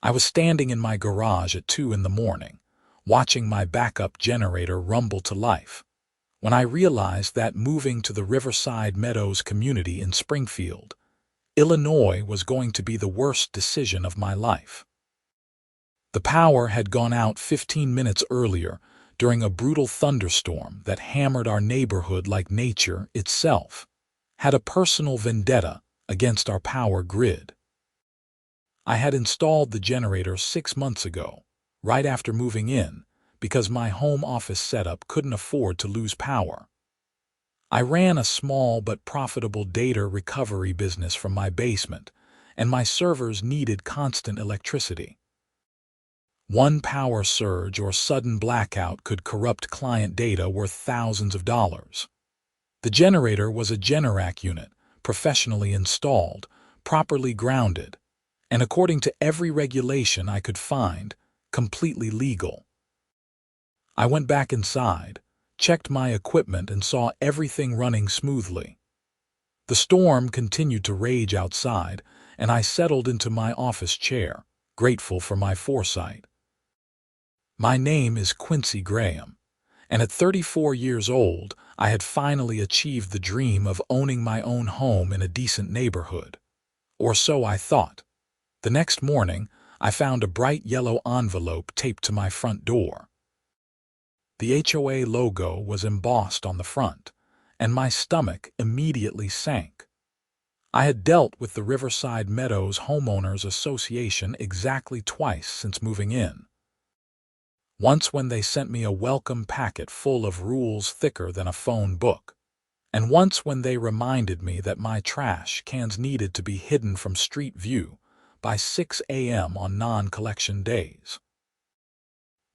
I was standing in my garage at 2 in the morning, watching my backup generator rumble to life, when I realized that moving to the Riverside Meadows community in Springfield, Illinois was going to be the worst decision of my life. The power had gone out 15 minutes earlier during a brutal thunderstorm that hammered our neighborhood like nature itself had a personal vendetta against our power grid. I had installed the generator 6 months ago, right after moving in, because my home office setup couldn't afford to lose power. I ran a small but profitable data recovery business from my basement, and my servers needed constant electricity. One power surge or sudden blackout could corrupt client data worth thousands of dollars. The generator was a Generac unit, professionally installed, properly grounded, and according to every regulation I could find, completely legal. I went back inside, checked my equipment, and saw everything running smoothly. The storm continued to rage outside, and I settled into my office chair, grateful for my foresight. My name is Quincy Graham, and at 34 years old, I had finally achieved the dream of owning my own home in a decent neighborhood. Or so I thought. The next morning, I found a bright yellow envelope taped to my front door. The HOA logo was embossed on the front, and my stomach immediately sank. I had dealt with the Riverside Meadows Homeowners Association exactly twice since moving in. Once when they sent me a welcome packet full of rules thicker than a phone book, and once when they reminded me that my trash cans needed to be hidden from street view by 6 a.m. on non-collection days.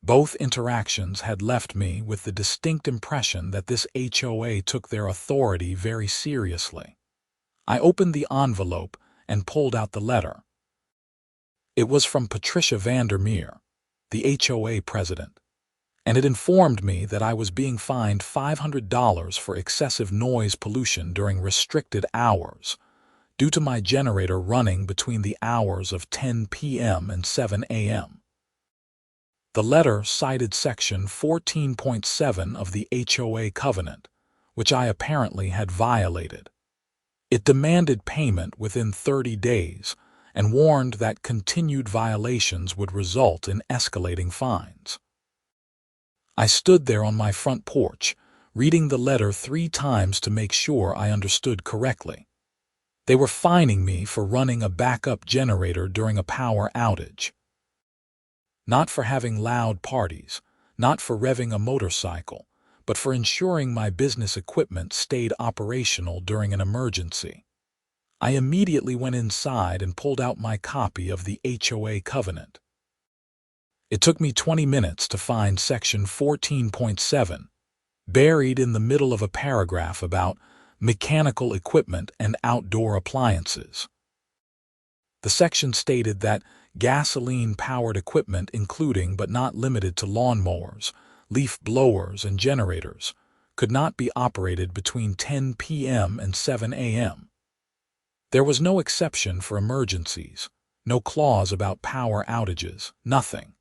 Both interactions had left me with the distinct impression that this HOA took their authority very seriously. I opened the envelope and pulled out the letter. It was from Patricia Vandermeer, the HOA president, and it informed me that I was being fined $500 for excessive noise pollution during restricted hours due to my generator running between the hours of 10 p.m. and 7 a.m. The letter cited Section 14.7 of the HOA covenant, which I apparently had violated. It demanded payment within 30 days and warned that continued violations would result in escalating fines. I stood there on my front porch, reading the letter 3 times to make sure I understood correctly. They were fining me for running a backup generator during a power outage. Not for having loud parties, not for revving a motorcycle, but for ensuring my business equipment stayed operational during an emergency. I immediately went inside and pulled out my copy of the HOA covenant. It took me 20 minutes to find Section 14.7, buried in the middle of a paragraph about mechanical equipment and outdoor appliances. The section stated that gasoline-powered equipment including but not limited to lawnmowers, leaf blowers, and generators could not be operated between 10 p.m. and 7 a.m. There was no exception for emergencies, no clause about power outages, nothing.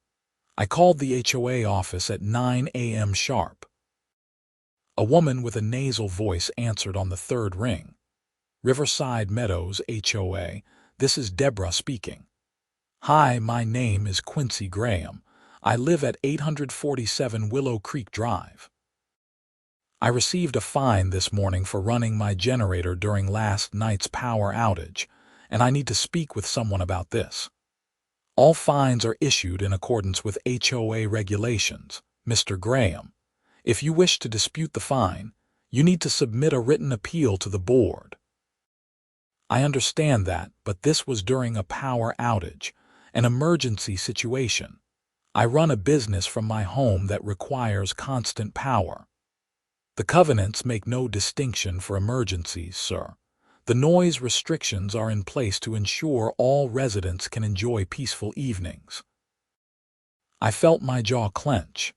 I called the HOA office at 9 a.m. sharp. A woman with a nasal voice answered on the third ring. Riverside Meadows HOA, this is Deborah speaking. Hi, my name is Quincy Graham. I live at 847 Willow Creek Drive. I received a fine this morning for running my generator during last night's power outage, and I need to speak with someone about this. All fines are issued in accordance with HOA regulations, Mr. Graham. If you wish to dispute the fine, you need to submit a written appeal to the board. I understand that, but this was during a power outage, an emergency situation. I run a business from my home that requires constant power. The covenants make no distinction for emergencies, sir. The noise restrictions are in place to ensure all residents can enjoy peaceful evenings. I felt my jaw clench.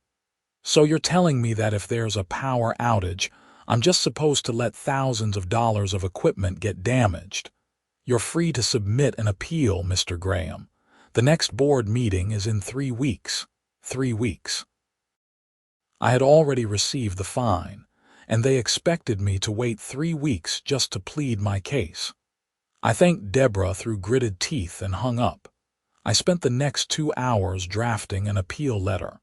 So you're telling me that if there's a power outage, I'm just supposed to let thousands of dollars of equipment get damaged? You're free to submit an appeal, Mr. Graham. The next board meeting is in 3 weeks. 3 weeks. I had already received the fine, and they expected me to wait 3 weeks just to plead my case. I thanked Deborah through gritted teeth and hung up. I spent the next 2 hours drafting an appeal letter.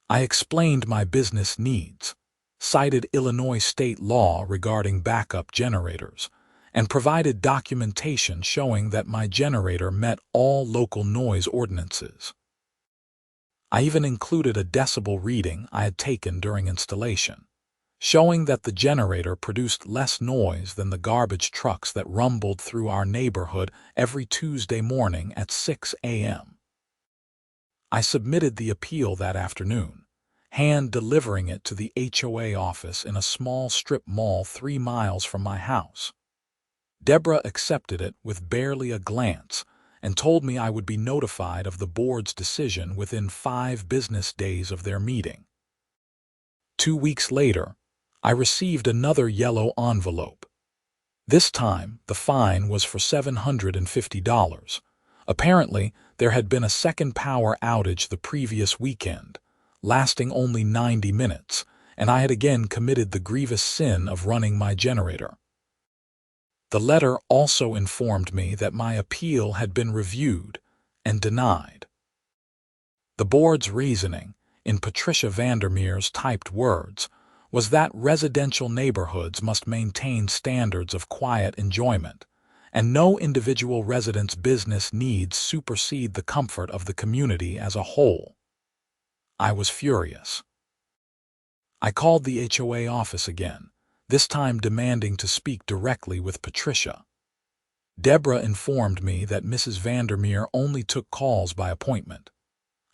I explained my business needs, cited Illinois state law regarding backup generators, and provided documentation showing that my generator met all local noise ordinances. I even included a decibel reading I had taken during installation, showing that the generator produced less noise than the garbage trucks that rumbled through our neighborhood every Tuesday morning at 6 a.m. I submitted the appeal that afternoon, hand-delivering it to the HOA office in a small strip mall 3 miles from my house. Deborah accepted it with barely a glance and told me I would be notified of the board's decision within 5 business days of their meeting. 2 weeks later, I received another yellow envelope. This time, the fine was for $750. Apparently, there had been a second power outage the previous weekend, lasting only 90 minutes, and I had again committed the grievous sin of running my generator. The letter also informed me that my appeal had been reviewed and denied. The board's reasoning, in Patricia Vandermeer's typed words, was that residential neighborhoods must maintain standards of quiet enjoyment, and no individual resident's business needs supersede the comfort of the community as a whole. I was furious. I called the HOA office again, this time demanding to speak directly with Patricia. Deborah informed me that Mrs. Vandermeer only took calls by appointment.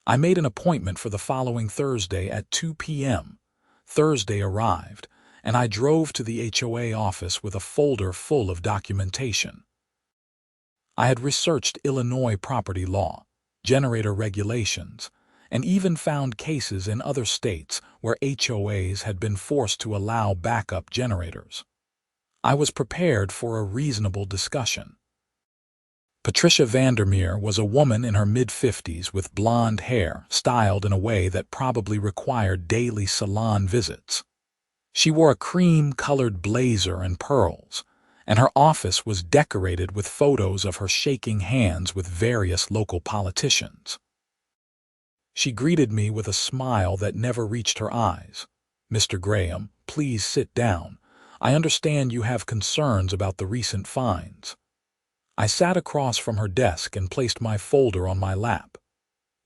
I made an appointment for the following Thursday at 2 p.m. Thursday arrived, and I drove to the HOA office with a folder full of documentation. I had researched Illinois property law, generator regulations, and even found cases in other states where HOAs had been forced to allow backup generators. I was prepared for a reasonable discussion. Patricia Vandermeer was a woman in her mid-50s with blonde hair styled in a way that probably required daily salon visits. She wore a cream-colored blazer and pearls, and her office was decorated with photos of her shaking hands with various local politicians. She greeted me with a smile that never reached her eyes. "Mr. Graham, please sit down. I understand you have concerns about the recent fines." I sat across from her desk and placed my folder on my lap.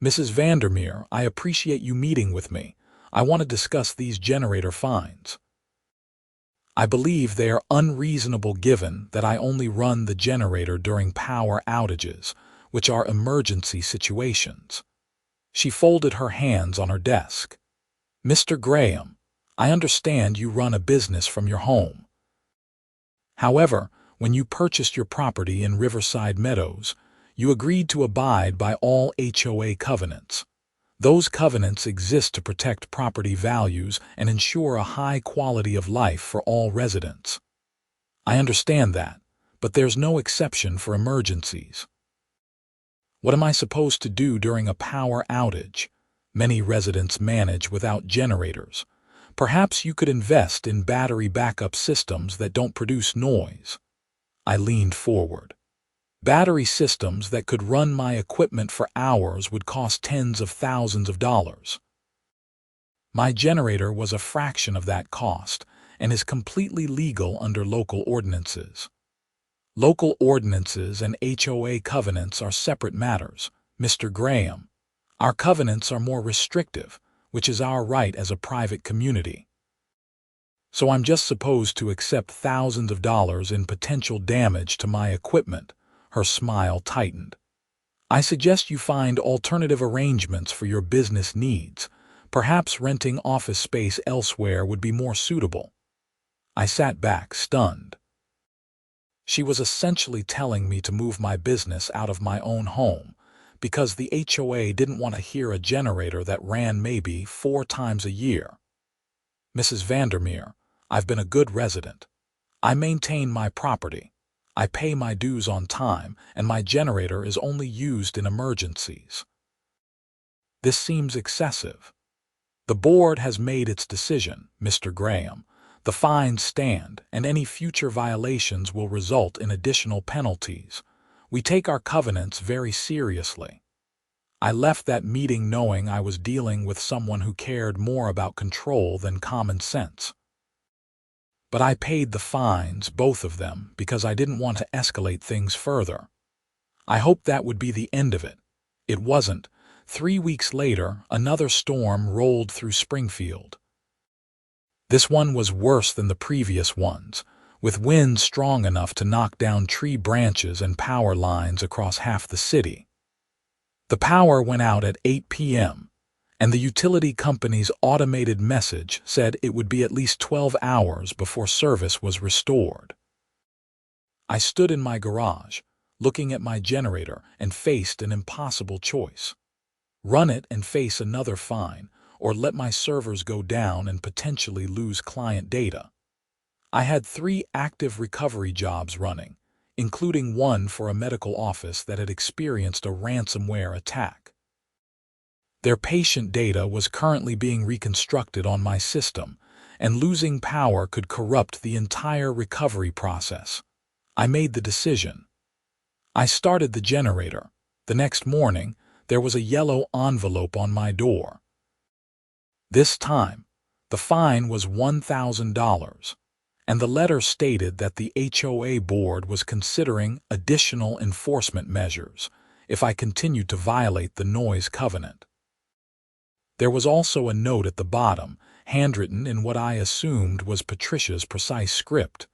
"Mrs. Vandermeer, I appreciate you meeting with me. I want to discuss these generator fines. I believe they are unreasonable given that I only run the generator during power outages, which are emergency situations." She folded her hands on her desk. "Mr. Graham, I understand you run a business from your home. However, when you purchased your property in Riverside Meadows, you agreed to abide by all HOA covenants. Those covenants exist to protect property values and ensure a high quality of life for all residents. I understand that, but there's no exception for emergencies. What am I supposed to do during a power outage? Many residents manage without generators. Perhaps you could invest in battery backup systems that don't produce noise." I leaned forward. Battery systems that could run my equipment for hours would cost tens of thousands of dollars. My generator was a fraction of that cost and is completely legal under local ordinances. Local ordinances and HOA covenants are separate matters, Mr. Graham. Our covenants are more restrictive, which is our right as a private community. So I'm just supposed to accept thousands of dollars in potential damage to my equipment. Her smile tightened. "I suggest you find alternative arrangements for your business needs. Perhaps renting office space elsewhere would be more suitable." I sat back, stunned. She was essentially telling me to move my business out of my own home because the HOA didn't want to hear a generator that ran maybe 4 times a year. "Mrs. Vandermeer, I've been a good resident. I maintain my property. I pay my dues on time, and my generator is only used in emergencies. This seems excessive. The board has made its decision, Mr. Graham. The fines stand, and any future violations will result in additional penalties. We take our covenants very seriously. I left that meeting knowing I was dealing with someone who cared more about control than common sense. But I paid the fines, both of them, because I didn't want to escalate things further. I hoped that would be the end of it. It wasn't. 3 weeks later, another storm rolled through Springfield. This one was worse than the previous ones, with winds strong enough to knock down tree branches and power lines across half the city. The power went out at 8 p.m., and the utility company's automated message said it would be at least 12 hours before service was restored. I stood in my garage, looking at my generator, and faced an impossible choice. Run it and face another fine, or let my servers go down and potentially lose client data. I had 3 active recovery jobs running, including one for a medical office that had experienced a ransomware attack. Their patient data was currently being reconstructed on my system, and losing power could corrupt the entire recovery process. I made the decision. I started the generator. The next morning, there was a yellow envelope on my door. This time, the fine was $1,000, and the letter stated that the HOA board was considering additional enforcement measures if I continued to violate the noise covenant. There was also a note at the bottom, handwritten in what I assumed was Patricia's precise script.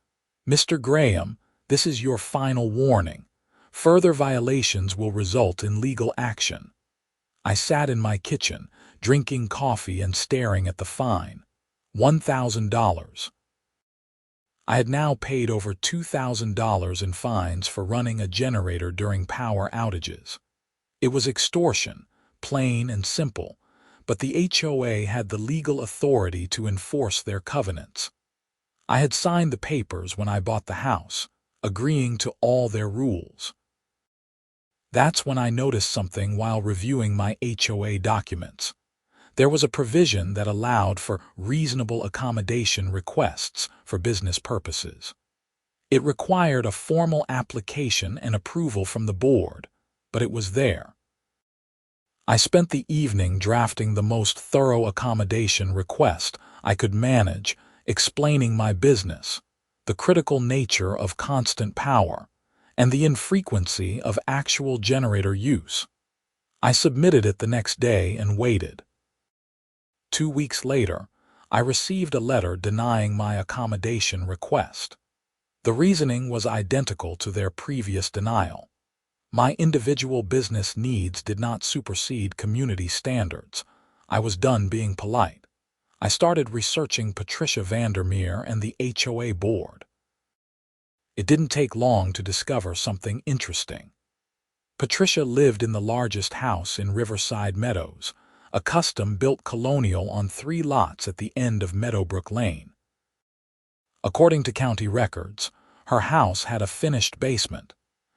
Mr. Graham, this is your final warning. Further violations will result in legal action. I sat in my kitchen, drinking coffee and staring at the fine. $1,000. I had now paid over $2,000 in fines for running a generator during power outages. It was extortion, plain and simple, but the HOA had the legal authority to enforce their covenants. I had signed the papers when I bought the house, agreeing to all their rules. That's when I noticed something while reviewing my HOA documents. There was a provision that allowed for reasonable accommodation requests for business purposes. It required a formal application and approval from the board, but it was there. I spent the evening drafting the most thorough accommodation request I could manage, explaining my business, the critical nature of constant power, and the infrequency of actual generator use. I submitted it the next day and waited. 2 weeks later, I received a letter denying my accommodation request. The reasoning was identical to their previous denial. My individual business needs did not supersede community standards. I was done being polite. I started researching Patricia Vandermeer and the HOA board. It didn't take long to discover something interesting. Patricia lived in the largest house in Riverside Meadows, a custom-built colonial on 3 lots at the end of Meadowbrook Lane. According to county records, her house had a finished basement,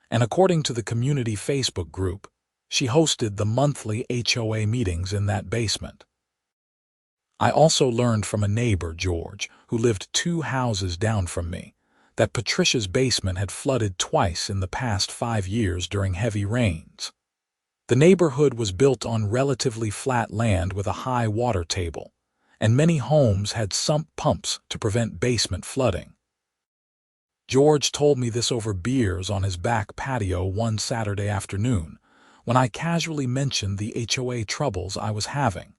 and according to the community Facebook group, she hosted the monthly HOA meetings in that basement. I also learned from a neighbor, George, who lived 2 houses down from me, that Patricia's basement had flooded twice in the past 5 years during heavy rains. The neighborhood was built on relatively flat land with a high water table, and many homes had sump pumps to prevent basement flooding. George told me this over beers on his back patio one Saturday afternoon, when I casually mentioned the HOA troubles I was having.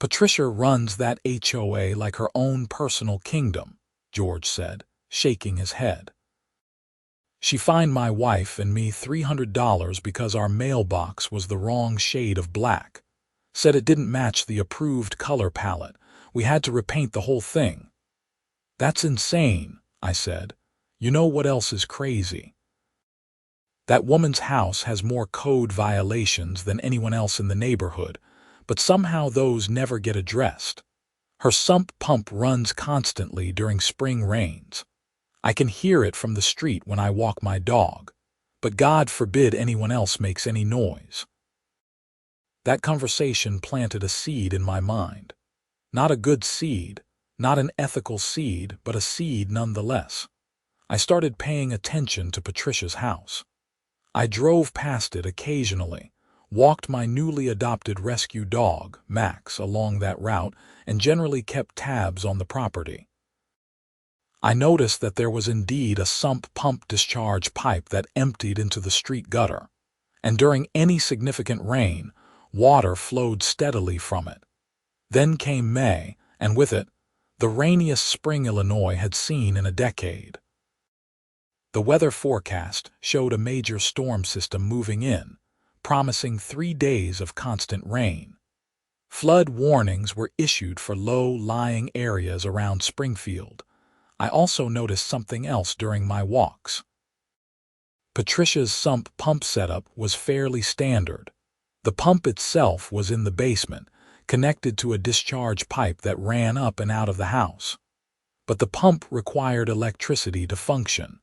Patricia runs that HOA like her own personal kingdom, George said, shaking his head. She fined my wife and me $300 because our mailbox was the wrong shade of black. Said it didn't match the approved color palette. We had to repaint the whole thing. That's insane, I said. You know what else is crazy? That woman's house has more code violations than anyone else in the neighborhood, but somehow those never get addressed. Her sump pump runs constantly during spring rains. I can hear it from the street when I walk my dog, but God forbid anyone else makes any noise. That conversation planted a seed in my mind. Not a good seed, not an ethical seed, but a seed nonetheless. I started paying attention to Patricia's house. I drove past it occasionally, walked my newly adopted rescue dog, Max, along that route, and generally kept tabs on the property. I noticed that there was indeed a sump pump discharge pipe that emptied into the street gutter, and during any significant rain, water flowed steadily from it. Then came May, and with it, the rainiest spring Illinois had seen in a decade. The weather forecast showed a major storm system moving in, promising 3 days of constant rain. Flood warnings were issued for low-lying areas around Springfield. I also noticed something else during my walks. Patricia's sump pump setup was fairly standard. The pump itself was in the basement, connected to a discharge pipe that ran up and out of the house. But the pump required electricity to function,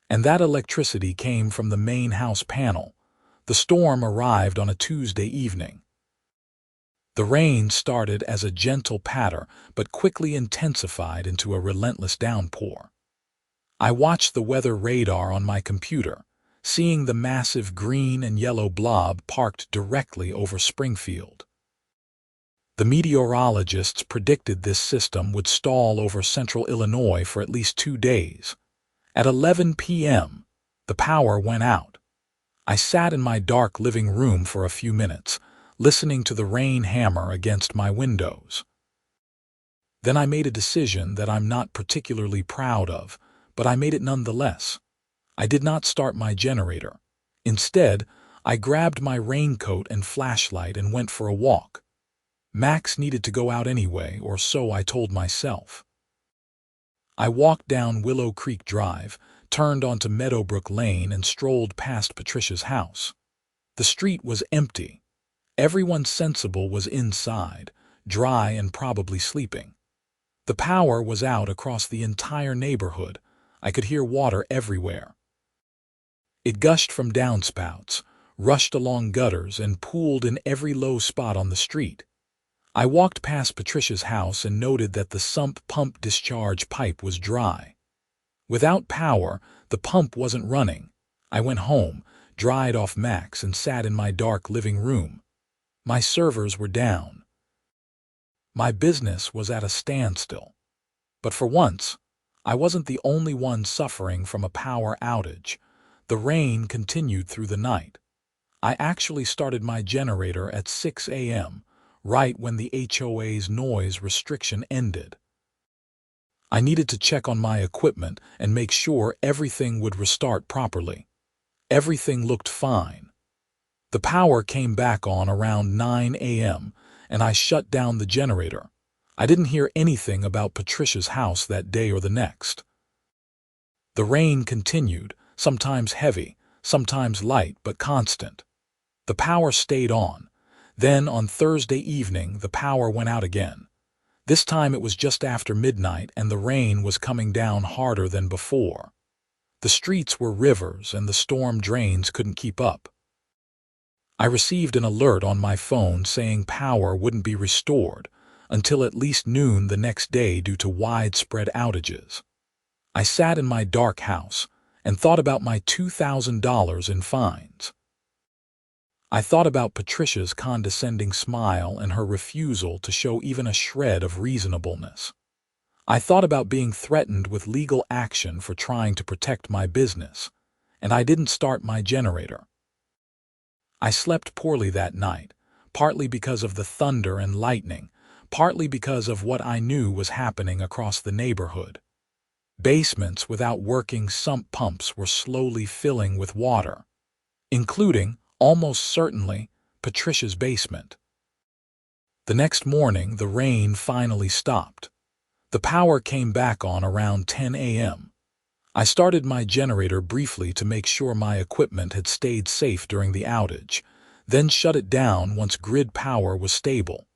and that electricity came from the main house panel. The storm arrived on a Tuesday evening. The rain started as a gentle patter, but quickly intensified into a relentless downpour. I watched the weather radar on my computer, seeing the massive green and yellow blob parked directly over Springfield. The meteorologists predicted this system would stall over central Illinois for at least 2 days. At 11 p.m., the power went out. I sat in my dark living room for a few minutes, listening to the rain hammer against my windows. Then I made a decision that I'm not particularly proud of, but I made it nonetheless. I did not start my generator. Instead, I grabbed my raincoat and flashlight and went for a walk. Max needed to go out anyway, or so I told myself. I walked down Willow Creek Drive, turned onto Meadowbrook Lane, and strolled past Patricia's house. The street was empty. Everyone sensible was inside, dry and probably sleeping. The power was out across the entire neighborhood. I could hear water everywhere. It gushed from downspouts, rushed along gutters, and pooled in every low spot on the street. I walked past Patricia's house and noted that the sump pump discharge pipe was dry. Without power, the pump wasn't running. I went home, dried off Max, and sat in my dark living room. My servers were down. My business was at a standstill. But for once, I wasn't the only one suffering from a power outage. The rain continued through the night. I actually started my generator at 6 a.m., right when the HOA's noise restriction ended. I needed to check on my equipment and make sure everything would restart properly. Everything looked fine. The power came back on around 9 a.m., and I shut down the generator. I didn't hear anything about Patricia's house that day or the next. The rain continued, sometimes heavy, sometimes light, but constant. The power stayed on. Then, on Thursday evening, the power went out again. This time it was just after midnight, and the rain was coming down harder than before. The streets were rivers, and the storm drains couldn't keep up. I received an alert on my phone saying power wouldn't be restored until at least noon the next day due to widespread outages. I sat in my dark house and thought about my $2,000 in fines. I thought about Patricia's condescending smile and her refusal to show even a shred of reasonableness. I thought about being threatened with legal action for trying to protect my business, and I didn't start my generator. I slept poorly that night, partly because of the thunder and lightning, partly because of what I knew was happening across the neighborhood. Basements without working sump pumps were slowly filling with water, including, almost certainly, Patricia's basement. The next morning, the rain finally stopped. The power came back on around 10 a.m. I started my generator briefly to make sure my equipment had stayed safe during the outage, then shut it down once grid power was stable.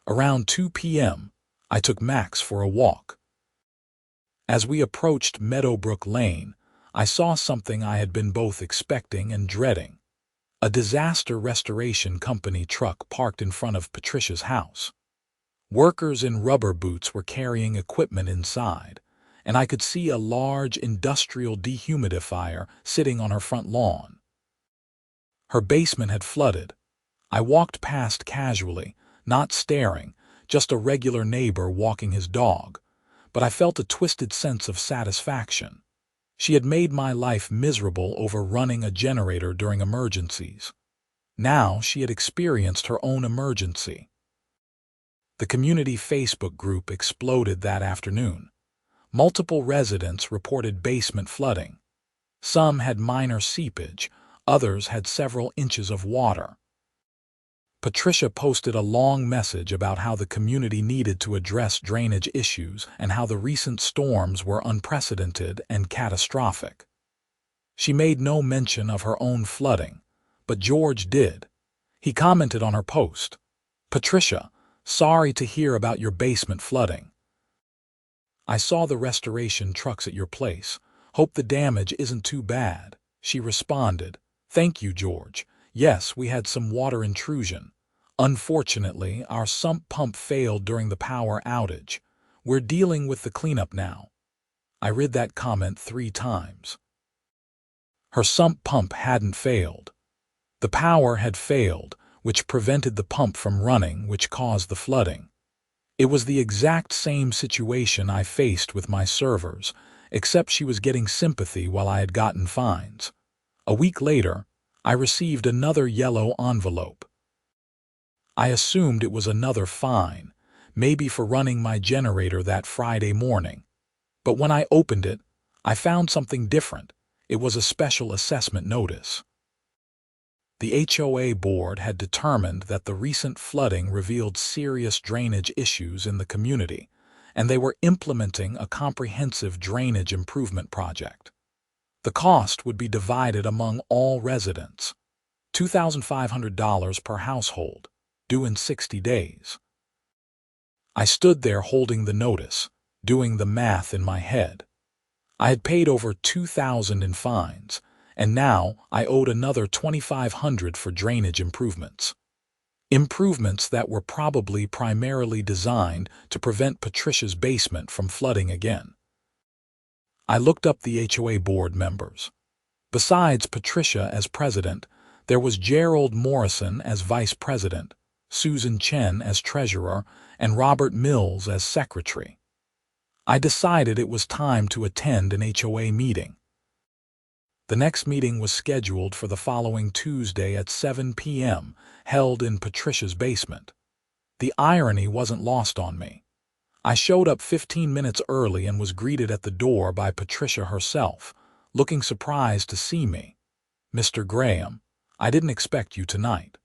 Around 2 p.m., I took Max for a walk. As we approached Meadowbrook Lane, I saw something I had been both expecting and dreading. A disaster restoration company truck parked in front of Patricia's house. Workers in rubber boots were carrying equipment inside, and I could see a large industrial dehumidifier sitting on her front lawn. Her basement had flooded. I walked past casually, not staring, just a regular neighbor walking his dog, but I felt a twisted sense of satisfaction. She had made my life miserable over running a generator during emergencies. Now she had experienced her own emergency. The community Facebook group exploded that afternoon. Multiple residents reported basement flooding. Some had minor seepage, others had several inches of water. Patricia posted a long message about how the community needed to address drainage issues and how the recent storms were unprecedented and catastrophic. She made no mention of her own flooding, but George did. He commented on her post, "Patricia, sorry to hear about your basement flooding. I saw the restoration trucks at your place. Hope the damage isn't too bad." She responded, "Thank you, George. Yes, we had some water intrusion. Unfortunately, our sump pump failed during the power outage. We're dealing with the cleanup now." I read that comment 3 times. Her sump pump hadn't failed. The power had failed, which prevented the pump from running, which caused the flooding. It was the exact same situation I faced with my servers, except she was getting sympathy while I had gotten fines. A week later, I received another yellow envelope. I assumed it was another fine, maybe for running my generator that Friday morning. But when I opened it, I found something different. It was a special assessment notice. The HOA board had determined that the recent flooding revealed serious drainage issues in the community, and they were implementing a comprehensive drainage improvement project. The cost would be divided among all residents, $2,500 per household, due in 60 days. I stood there holding the notice, doing the math in my head. I had paid over $2,000 in fines, and now I owed another $2,500 for drainage improvements. Improvements that were probably primarily designed to prevent Patricia's basement from flooding again. I looked up the HOA board members. Besides Patricia as president, there was Gerald Morrison as vice president, Susan Chen as treasurer, and Robert Mills as secretary. I decided it was time to attend an HOA meeting. The next meeting was scheduled for the following Tuesday at 7 p.m., held in Patricia's basement. The irony wasn't lost on me. I showed up 15 minutes early and was greeted at the door by Patricia herself, looking surprised to see me. "Mr. Graham, I didn't expect you tonight."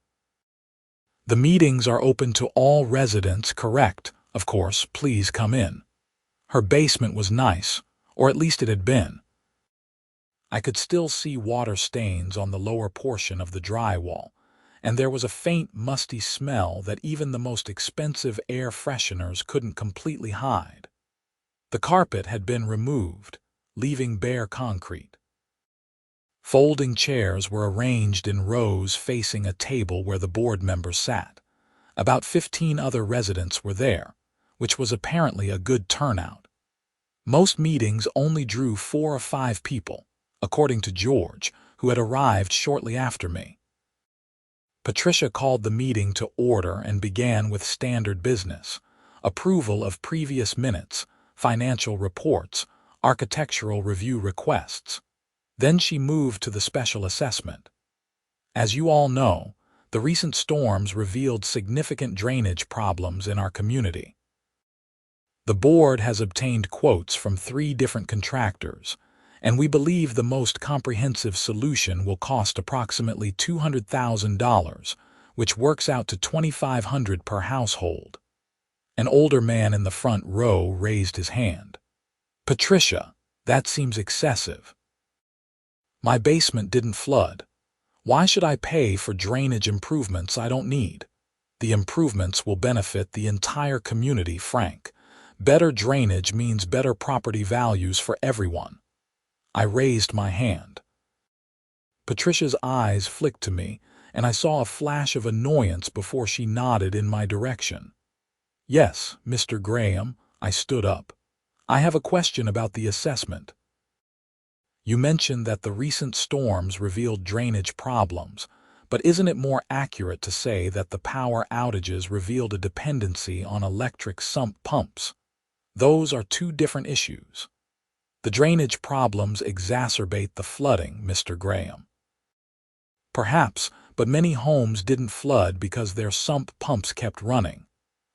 "The meetings are open to all residents, correct? Of course, please come in." Her basement was nice, or at least it had been. I could still see water stains on the lower portion of the drywall, and there was a faint, musty smell that even the most expensive air fresheners couldn't completely hide. The carpet had been removed, leaving bare concrete. Folding chairs were arranged in rows facing a table where the board members sat. About 15 other residents were there, which was apparently a good turnout. Most meetings only drew 4 or 5 people, according to George, who had arrived shortly after me. Patricia called the meeting to order and began with standard business: approval of previous minutes, financial reports, architectural review requests. Then she moved to the special assessment. As you all know, the recent storms revealed significant drainage problems in our community. The board has obtained quotes from 3 different contractors, and we believe the most comprehensive solution will cost approximately $200,000, which works out to $2,500 per household. An older man in the front row raised his hand. "Patricia, that seems excessive. My basement didn't flood. Why should I pay for drainage improvements I don't need? The improvements will benefit the entire community, Frank. Better drainage means better property values for everyone. I raised my hand. Patricia's eyes flicked to me, and I saw a flash of annoyance before she nodded in my direction. Yes, Mr. Graham, I stood up. I have a question about the assessment. You mentioned that the recent storms revealed drainage problems, but isn't it more accurate to say that the power outages revealed a dependency on electric sump pumps? Those are two different issues. The drainage problems exacerbate the flooding, Mr. Graham. Perhaps, but many homes didn't flood because their sump pumps kept running.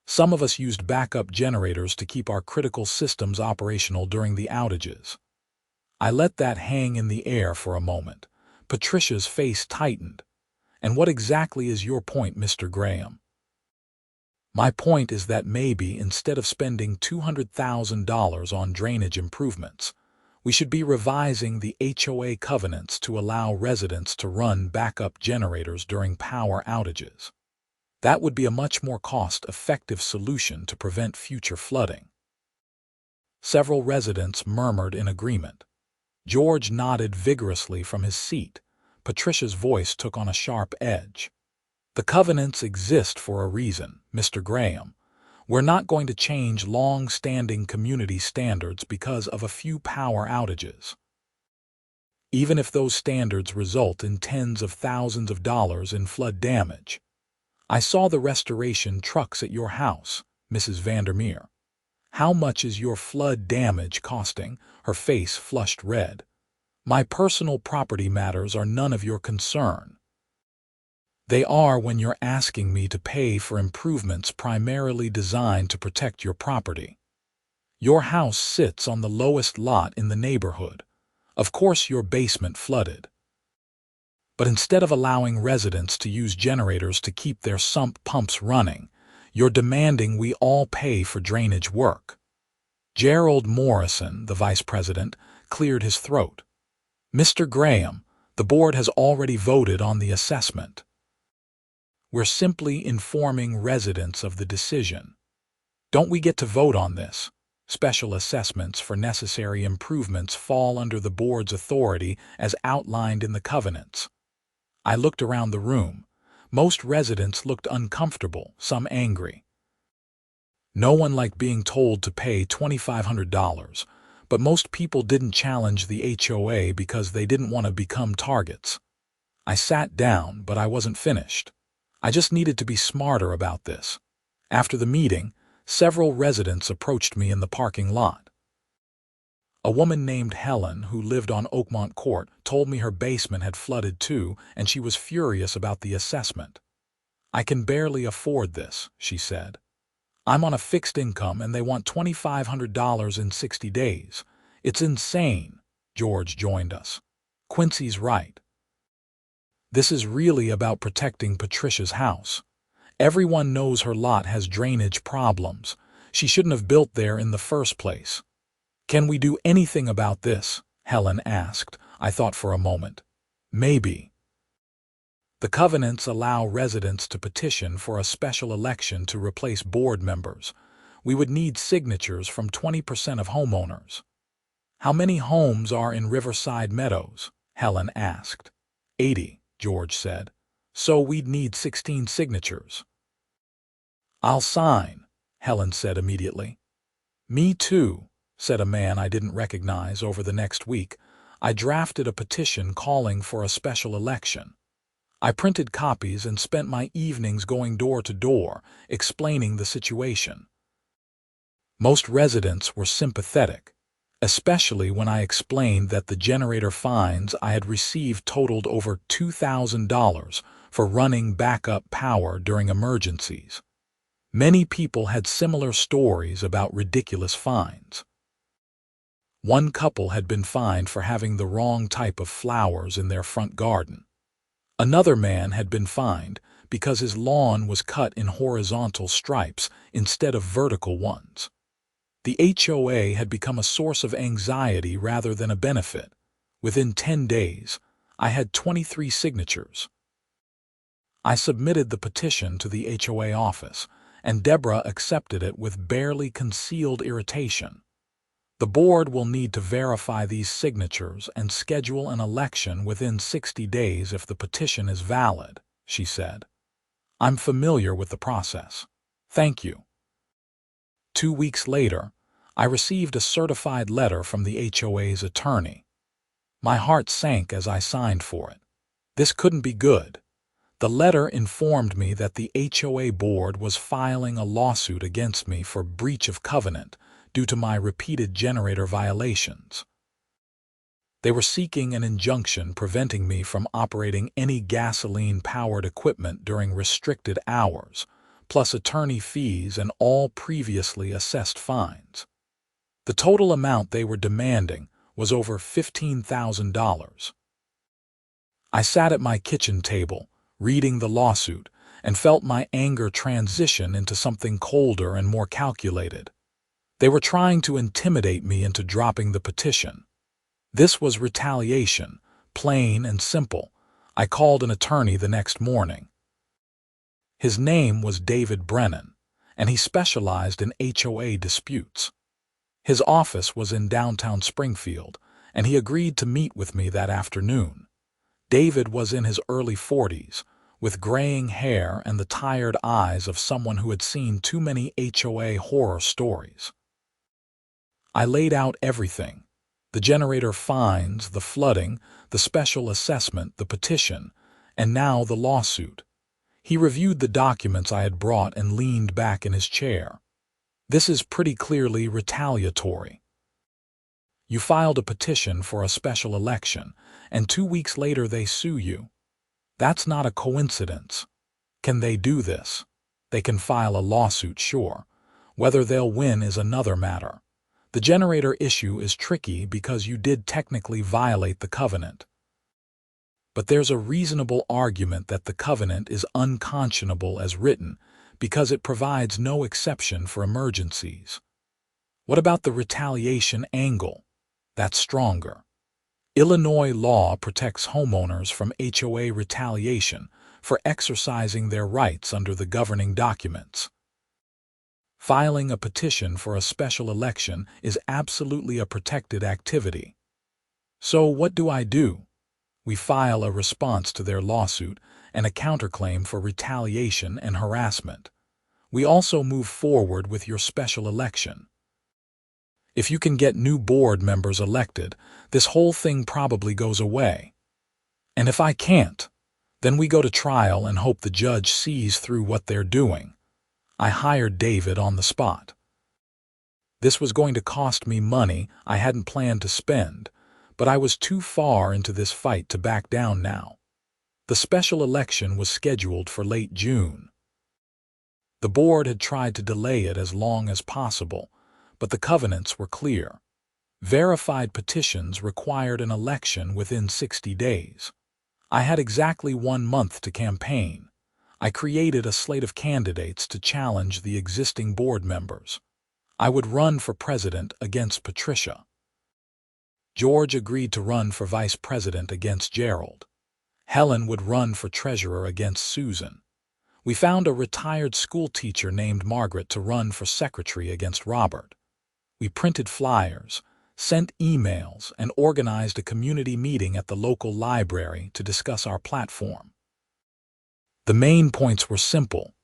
Some of us used backup generators to keep our critical systems operational during the outages. I let that hang in the air for a moment. Patricia's face tightened. And what exactly is your point, Mr. Graham? My point is that maybe instead of spending $200,000 on drainage improvements, we should be revising the HOA covenants to allow residents to run backup generators during power outages. That would be a much more cost-effective solution to prevent future flooding. Several residents murmured in agreement. George nodded vigorously from his seat. Patricia's voice took on a sharp edge. The covenants exist for a reason, Mr. Graham. We're not going to change long-standing community standards because of a few power outages. Even if those standards result in tens of thousands of dollars in flood damage. I saw the restoration trucks at your house, Mrs. Vandermeer. How much is your flood damage costing? Her face flushed red. My personal property matters are none of your concern. They are when you're asking me to pay for improvements primarily designed to protect your property. Your house sits on the lowest lot in the neighborhood. Of course your basement flooded. But instead of allowing residents to use generators to keep their sump pumps running, you're demanding we all pay for drainage work. Gerald Morrison, the vice president, cleared his throat. Mr. Graham, the board has already voted on the assessment. We're simply informing residents of the decision. Don't we get to vote on this? Special assessments for necessary improvements fall under the board's authority as outlined in the covenants. I looked around the room. Most residents looked uncomfortable, some angry. No one liked being told to pay $2,500, but most people didn't challenge the HOA because they didn't want to become targets. I sat down, but I wasn't finished. I just needed to be smarter about this. After the meeting, several residents approached me in the parking lot. A woman named Helen, who lived on Oakmont Court, told me her basement had flooded too, and she was furious about the assessment. I can barely afford this, she said. I'm on a fixed income and they want $2,500 in 60 days. It's insane. George joined us. Quincy's right. This is really about protecting Patricia's house. Everyone knows her lot has drainage problems. She shouldn't have built there in the first place. Can we do anything about this? Helen asked. I thought for a moment. Maybe. The covenants allow residents to petition for a special election to replace board members. We would need signatures from 20% of homeowners. How many homes are in Riverside Meadows? Helen asked. 80. George said. So we'd need 16 signatures. I'll sign, Helen said immediately. Me too, said a man I didn't recognize. Over the next week, I drafted a petition calling for a special election. I printed copies and spent my evenings going door to door, explaining the situation. Most residents were sympathetic, especially when I explained that the generator fines I had received totaled over $2,000 for running backup power during emergencies. Many people had similar stories about ridiculous fines. One couple had been fined for having the wrong type of flowers in their front garden. Another man had been fined because his lawn was cut in horizontal stripes instead of vertical ones. The HOA had become a source of anxiety rather than a benefit. Within 10 days, I had 23 signatures. I submitted the petition to the HOA office, and Deborah accepted it with barely concealed irritation. The board will need to verify these signatures and schedule an election within 60 days if the petition is valid, she said. I'm familiar with the process. Thank you. 2 weeks later, I received a certified letter from the HOA's attorney. My heart sank as I signed for it. This couldn't be good. The letter informed me that the HOA board was filing a lawsuit against me for breach of covenant due to my repeated generator violations. They were seeking an injunction preventing me from operating any gasoline-powered equipment during restricted hours, plus attorney fees and all previously assessed fines. The total amount they were demanding was over $15,000. I sat at my kitchen table, reading the lawsuit, and felt my anger transition into something colder and more calculated. They were trying to intimidate me into dropping the petition. This was retaliation, plain and simple. I called an attorney the next morning. His name was David Brennan, and he specialized in HOA disputes. His office was in downtown Springfield, and he agreed to meet with me that afternoon. David was in his early 40s, with graying hair and the tired eyes of someone who had seen too many HOA horror stories. I laid out everything: the generator fines, the flooding, the special assessment, the petition, and now the lawsuit. He reviewed the documents I had brought and leaned back in his chair. This is pretty clearly retaliatory. You filed a petition for a special election, and 2 weeks later they sue you. That's not a coincidence. Can they do this? They can file a lawsuit, sure. Whether they'll win is another matter. The generator issue is tricky because you did technically violate the covenant. But there's a reasonable argument that the covenant is unconscionable as written because it provides no exception for emergencies. What about the retaliation angle? That's stronger. Illinois law protects homeowners from HOA retaliation for exercising their rights under the governing documents. Filing a petition for a special election is absolutely a protected activity. So what do? We file a response to their lawsuit and a counterclaim for retaliation and harassment. We also move forward with your special election. If you can get new board members elected, this whole thing probably goes away. And if I can't, then we go to trial and hope the judge sees through what they're doing. I hired David on the spot. This was going to cost me money I hadn't planned to spend, but I was too far into this fight to back down now. The special election was scheduled for late June. The board had tried to delay it as long as possible, but the covenants were clear. Verified petitions required an election within 60 days. I had exactly 1 month to campaign. I created a slate of candidates to challenge the existing board members. I would run for president against Patricia. George agreed to run for vice president against Gerald. Helen would run for treasurer against Susan. We found a retired school teacher named Margaret to run for secretary against Robert. We printed flyers, sent emails, and organized a community meeting at the local library to discuss our platform. The main points were simple: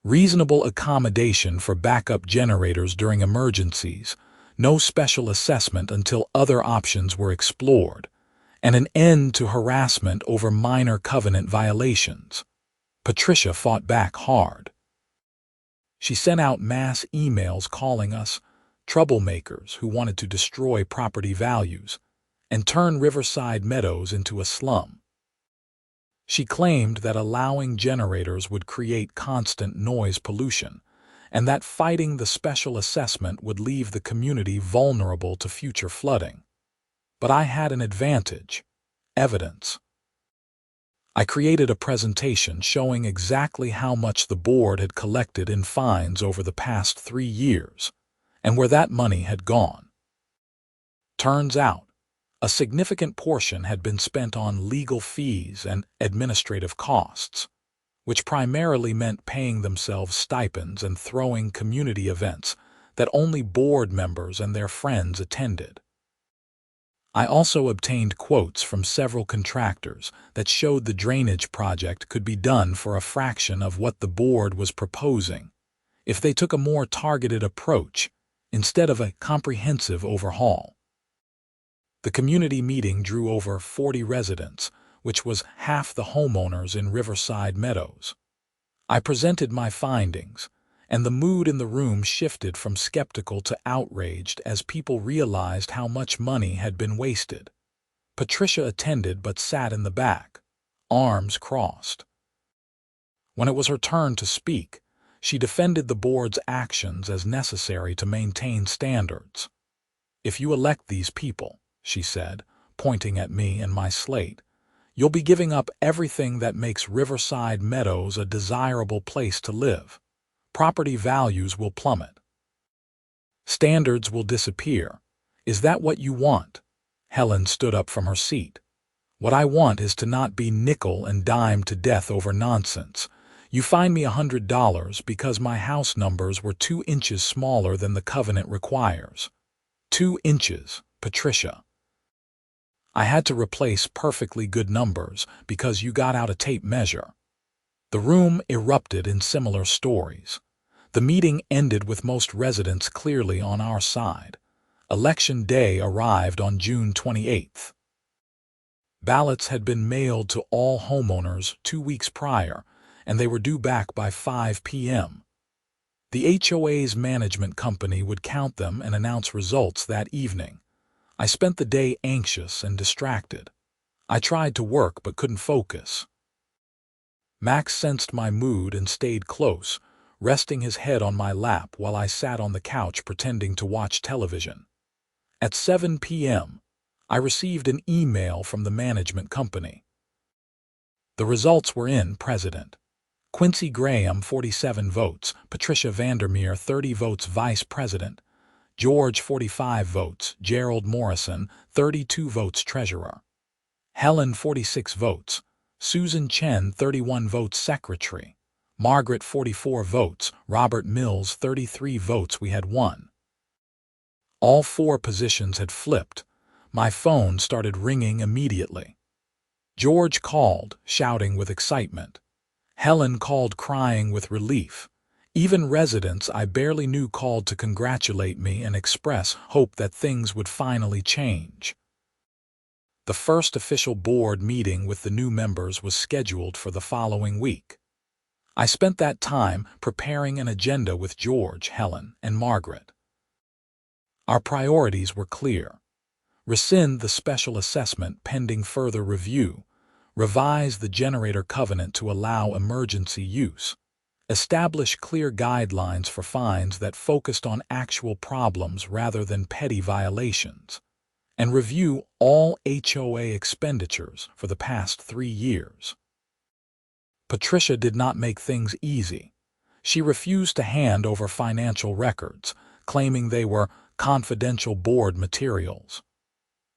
reasonable accommodation for backup generators during emergencies, no special assessment until other options were explored, and an end to harassment over minor covenant violations. Patricia fought back hard. She sent out mass emails calling us troublemakers who wanted to destroy property values and turn Riverside Meadows into a slum. She claimed that allowing generators would create constant noise pollution, and that fighting the special assessment would leave the community vulnerable to future flooding. But I had an advantage: evidence. I created a presentation showing exactly how much the board had collected in fines over the past 3 years, and where that money had gone. Turns out, a significant portion had been spent on legal fees and administrative costs. which primarily meant paying themselves stipends and throwing community events that only board members and their friends attended. I also obtained quotes from several contractors that showed the drainage project could be done for a fraction of what the board was proposing if they took a more targeted approach instead of a comprehensive overhaul. The community meeting drew over 40 residents, which was half the homeowners in Riverside Meadows. I presented my findings, and the mood in the room shifted from skeptical to outraged as people realized how much money had been wasted. Patricia attended but sat in the back, arms crossed. When it was her turn to speak, she defended the board's actions as necessary to maintain standards. "If you elect these people," she said, pointing at me and my slate, "you'll be giving up everything that makes Riverside Meadows a desirable place to live. Property values will plummet. Standards will disappear. Is that what you want?" Helen stood up from her seat. "What I want is to not be nickel and dime to death over nonsense. You fined me $100 because my house numbers were 2 inches smaller than the covenant requires. 2 inches, Patricia. I had to replace perfectly good numbers because you got out a tape measure." The room erupted in similar stories. The meeting ended with most residents clearly on our side. Election day arrived on June 28th. Ballots had been mailed to all homeowners 2 weeks prior, and they were due back by 5 p.m. The HOA's management company would count them and announce results that evening. I spent the day anxious and distracted. I tried to work but couldn't focus. Max sensed my mood and stayed close, resting his head on my lap while I sat on the couch pretending to watch television. At 7 p.m., I received an email from the management company. The results were in: President Quincy Graham, 47 votes, Patricia Vandermeer, 30 votes, Vice President George, 45 votes, Gerald Morrison, 32 votes, Treasurer Helen, 46 votes, Susan Chen, 31 votes, Secretary Margaret, 44 votes, Robert Mills, 33 votes. We had won. All 4 positions had flipped. My phone started ringing immediately. George called, shouting with excitement. Helen called, crying with relief. Even residents I barely knew called to congratulate me and express hope that things would finally change. The first official board meeting with the new members was scheduled for the following week. I spent that time preparing an agenda with George, Helen, and Margaret. Our priorities were clear: rescind the special assessment pending further review, revise the generator covenant to allow emergency use, establish clear guidelines for fines that focused on actual problems rather than petty violations, and review all HOA expenditures for the past 3 years. Patricia did not make things easy. She refused to hand over financial records, claiming they were confidential board materials.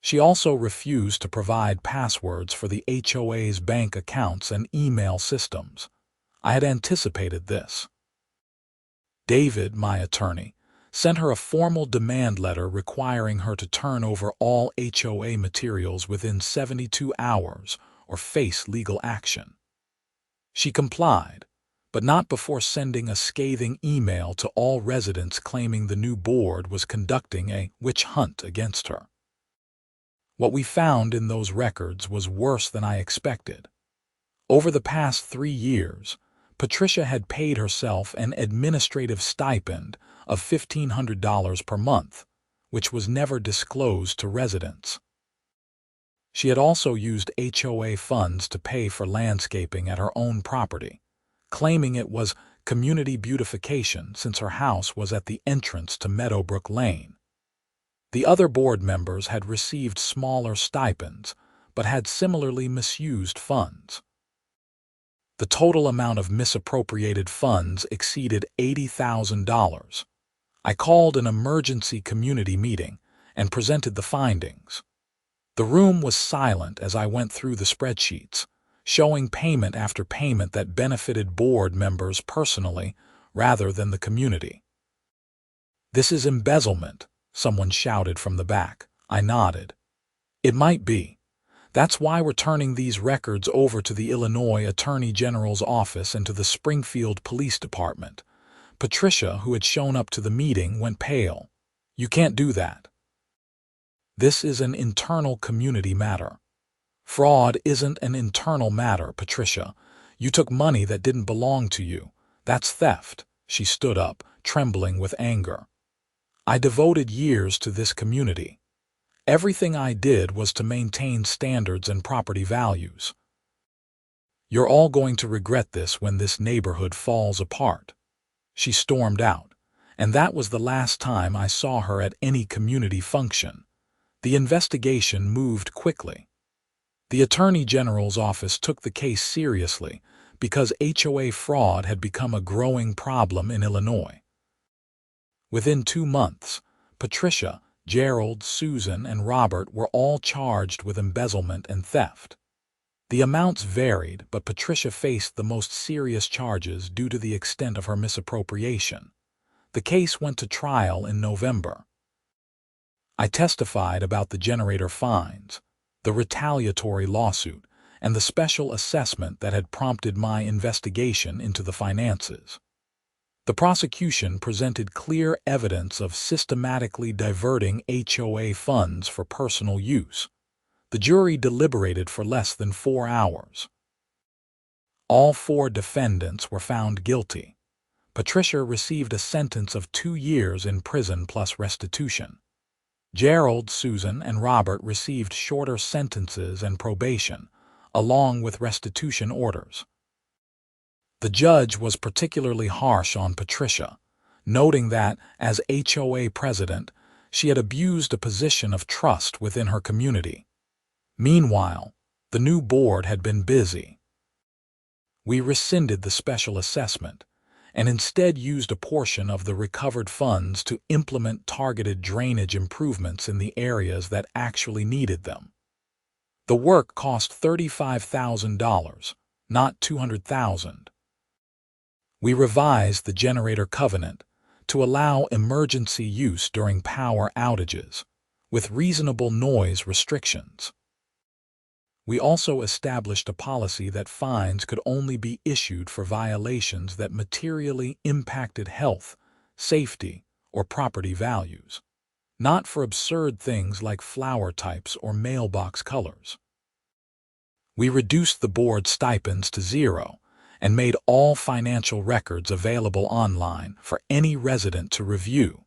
She also refused to provide passwords for the HOA's bank accounts and email systems. I had anticipated this. David, my attorney, sent her a formal demand letter requiring her to turn over all HOA materials within 72 hours or face legal action. She complied, but not before sending a scathing email to all residents claiming the new board was conducting a witch hunt against her. What we found in those records was worse than I expected. Over the past 3 years, Patricia had paid herself an administrative stipend of $1,500 per month, which was never disclosed to residents. She had also used HOA funds to pay for landscaping at her own property, claiming it was community beautification since her house was at the entrance to Meadowbrook Lane. The other board members had received smaller stipends, but had similarly misused funds. The total amount of misappropriated funds exceeded $80,000. I called an emergency community meeting and presented the findings. The room was silent as I went through the spreadsheets, showing payment after payment that benefited board members personally rather than the community. "This is embezzlement," someone shouted from the back. I nodded. "It might be. That's why we're turning these records over to the Illinois Attorney General's office and to the Springfield Police Department." Patricia, who had shown up to the meeting, went pale. "You can't do that. This is an internal community matter." "Fraud isn't an internal matter, Patricia. You took money that didn't belong to you. That's theft." She stood up, trembling with anger. "I devoted years to this community. Everything I did was to maintain standards and property values. You're all going to regret this when this neighborhood falls apart." She stormed out, and that was the last time I saw her at any community function. The investigation moved quickly. The Attorney General's office took the case seriously because HOA fraud had become a growing problem in Illinois. Within 2 months, Patricia, Gerald, Susan, and Robert were all charged with embezzlement and theft. The amounts varied, but Patricia faced the most serious charges due to the extent of her misappropriation. The case went to trial in November. I testified about the generator fines, the retaliatory lawsuit, and the special assessment that had prompted my investigation into the finances. The prosecution presented clear evidence of systematically diverting HOA funds for personal use. The jury deliberated for less than 4 hours. All 4 defendants were found guilty. Patricia received a sentence of 2 years in prison plus restitution. Gerald, Susan, and Robert received shorter sentences and probation, along with restitution orders. The judge was particularly harsh on Patricia, noting that, as HOA president, she had abused a position of trust within her community. Meanwhile, the new board had been busy. We rescinded the special assessment and instead used a portion of the recovered funds to implement targeted drainage improvements in the areas that actually needed them. The work cost $35,000, not $200,000. We revised the generator covenant to allow emergency use during power outages, with reasonable noise restrictions. We also established a policy that fines could only be issued for violations that materially impacted health, safety, or property values, not for absurd things like flower types or mailbox colors. We reduced the board stipends to 0 and made all financial records available online for any resident to review.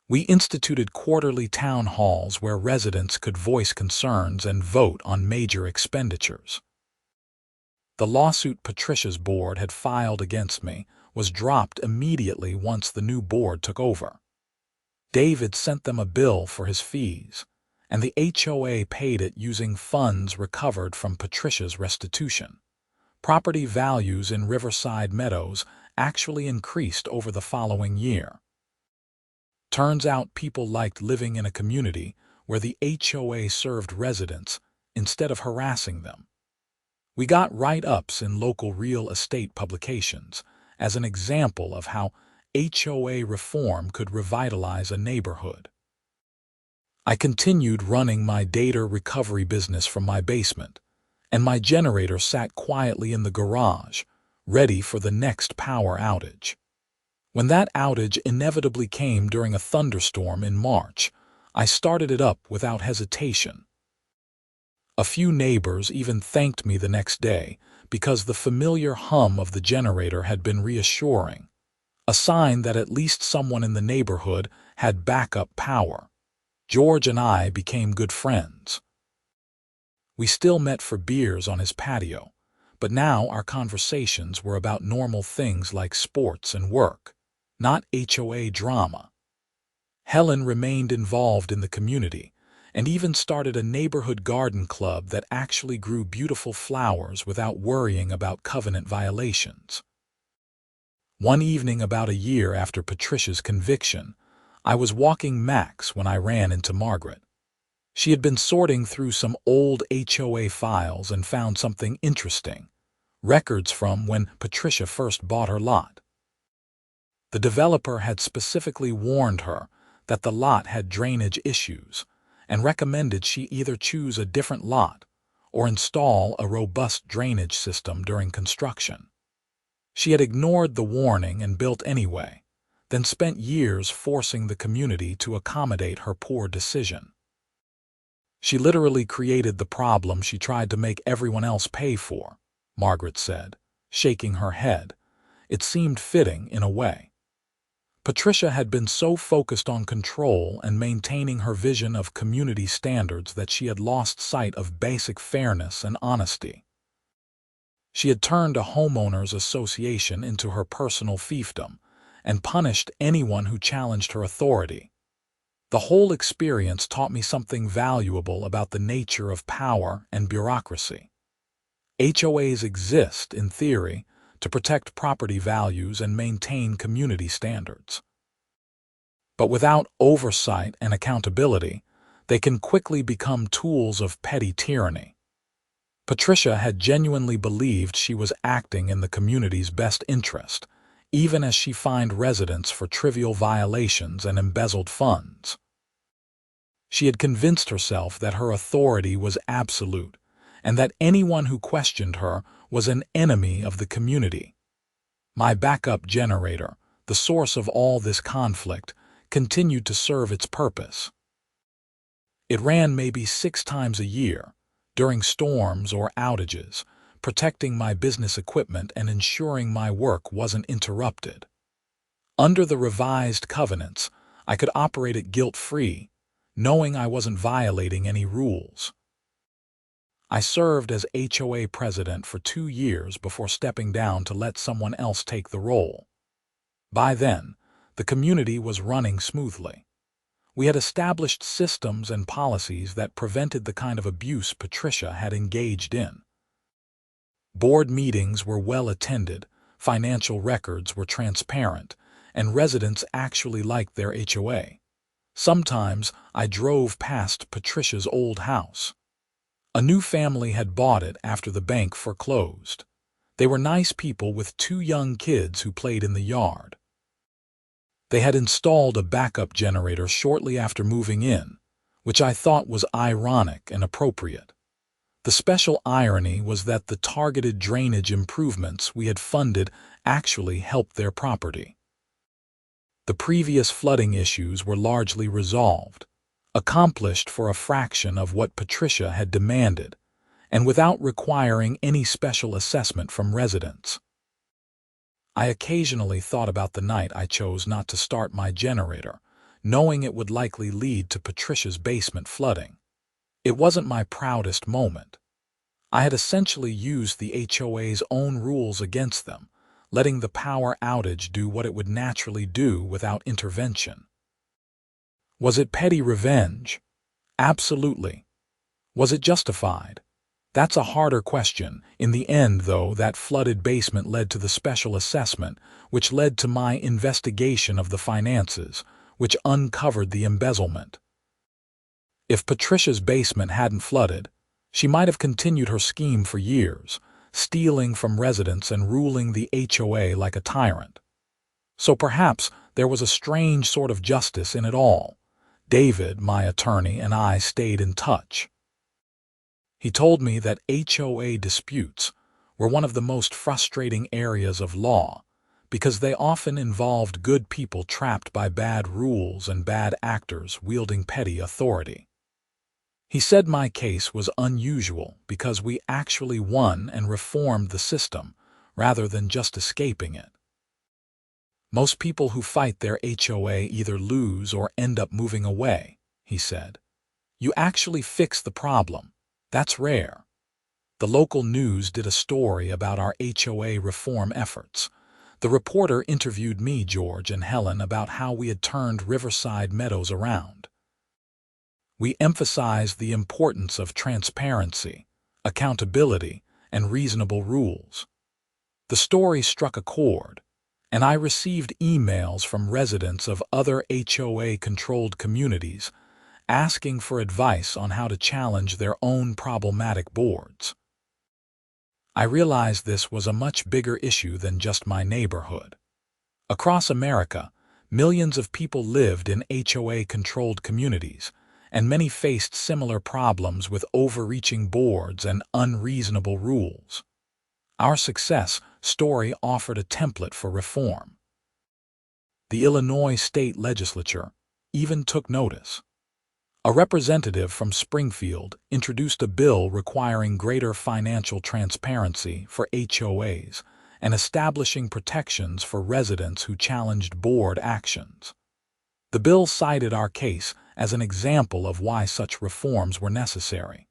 We instituted quarterly town halls where residents could voice concerns and vote on major expenditures. The lawsuit Patricia's board had filed against me was dropped immediately once the new board took over. David sent them a bill for his fees, and the HOA paid it using funds recovered from Patricia's restitution. Property values in Riverside Meadows actually increased over the following year. Turns out people liked living in a community where the HOA served residents instead of harassing them. We got write-ups in local real estate publications as an example of how HOA reform could revitalize a neighborhood. I continued running my data recovery business from my basement, and my generator sat quietly in the garage, ready for the next power outage. When that outage inevitably came during a thunderstorm in March, I started it up without hesitation. A few neighbors even thanked me the next day because the familiar hum of the generator had been reassuring, a sign that at least someone in the neighborhood had backup power. George and I became good friends. We still met for beers on his patio, but now our conversations were about normal things like sports and work, not HOA drama. Helen remained involved in the community and even started a neighborhood garden club that actually grew beautiful flowers without worrying about covenant violations. One evening about a year after Patricia's conviction, I was walking Max when I ran into Margaret. She had been sorting through some old HOA files and found something interesting: records from when Patricia first bought her lot. The developer had specifically warned her that the lot had drainage issues and recommended she either choose a different lot or install a robust drainage system during construction. She had ignored the warning and built anyway, then spent years forcing the community to accommodate her poor decision. She literally created the problem she tried to make everyone else pay for, Margaret said, shaking her head. It seemed fitting in a way. Patricia had been so focused on control and maintaining her vision of community standards that she had lost sight of basic fairness and honesty. She had turned a homeowners association into her personal fiefdom and punished anyone who challenged her authority. The whole experience taught me something valuable about the nature of power and bureaucracy. HOAs exist, in theory, to protect property values and maintain community standards. But without oversight and accountability, they can quickly become tools of petty tyranny. Patricia had genuinely believed she was acting in the community's best interest, even as she fined residents for trivial violations and embezzled funds. She had convinced herself that her authority was absolute, and that anyone who questioned her was an enemy of the community. My backup generator, the source of all this conflict, continued to serve its purpose. It ran maybe 6 times a year, during storms or outages, protecting my business equipment and ensuring my work wasn't interrupted. Under the revised covenants, I could operate it guilt-free, knowing I wasn't violating any rules. I served as HOA president for 2 years before stepping down to let someone else take the role. By then, the community was running smoothly. We had established systems and policies that prevented the kind of abuse Patricia had engaged in. Board meetings were well attended, financial records were transparent, and residents actually liked their HOA. Sometimes I drove past Patricia's old house. A new family had bought it after the bank foreclosed. They were nice people with 2 young kids who played in the yard. They had installed a backup generator shortly after moving in, which I thought was ironic and appropriate. The special irony was that the targeted drainage improvements we had funded actually helped their property. The previous flooding issues were largely resolved, accomplished for a fraction of what Patricia had demanded, and without requiring any special assessment from residents. I occasionally thought about the night I chose not to start my generator, knowing it would likely lead to Patricia's basement flooding. It wasn't my proudest moment. I had essentially used the HOA's own rules against them, letting the power outage do what it would naturally do without intervention. Was it petty revenge? Absolutely. Was it justified? That's a harder question. In the end, though, that flooded basement led to the special assessment, which led to my investigation of the finances, which uncovered the embezzlement. If Patricia's basement hadn't flooded, she might have continued her scheme for years, stealing from residents and ruling the HOA like a tyrant. So perhaps there was a strange sort of justice in it all. David, my attorney, and I stayed in touch. He told me that HOA disputes were one of the most frustrating areas of law because they often involved good people trapped by bad rules and bad actors wielding petty authority. He said my case was unusual because we actually won and reformed the system rather than just escaping it. Most people who fight their HOA either lose or end up moving away, he said. You actually fix the problem. That's rare. The local news did a story about our HOA reform efforts. The reporter interviewed me, George, and Helen about how we had turned Riverside Meadows around. We emphasized the importance of transparency, accountability, and reasonable rules. The story struck a chord, and I received emails from residents of other HOA-controlled communities asking for advice on how to challenge their own problematic boards. I realized this was a much bigger issue than just my neighborhood. Across America, millions of people lived in HOA-controlled communities, and many faced similar problems with overreaching boards and unreasonable rules. Our success story offered a template for reform. The Illinois state legislature even took notice. A representative from Springfield introduced a bill requiring greater financial transparency for HOAs and establishing protections for residents who challenged board actions. The bill cited our case as an example of why such reforms were necessary.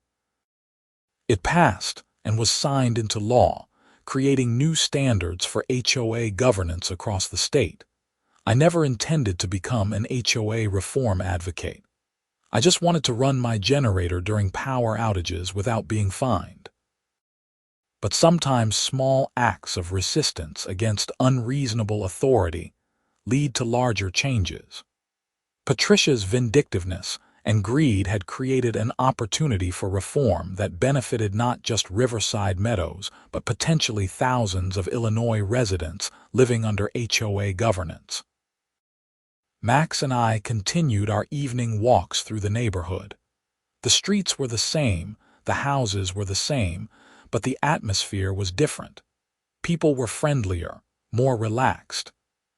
It passed and was signed into law, creating new standards for HOA governance across the state. I never intended to become an HOA reform advocate. I just wanted to run my generator during power outages without being fined. But sometimes small acts of resistance against unreasonable authority lead to larger changes. Patricia's vindictiveness and greed had created an opportunity for reform that benefited not just Riverside Meadows, but potentially thousands of Illinois residents living under HOA governance. Max and I continued our evening walks through the neighborhood. The streets were the same, the houses were the same, but the atmosphere was different. People were friendlier, more relaxed.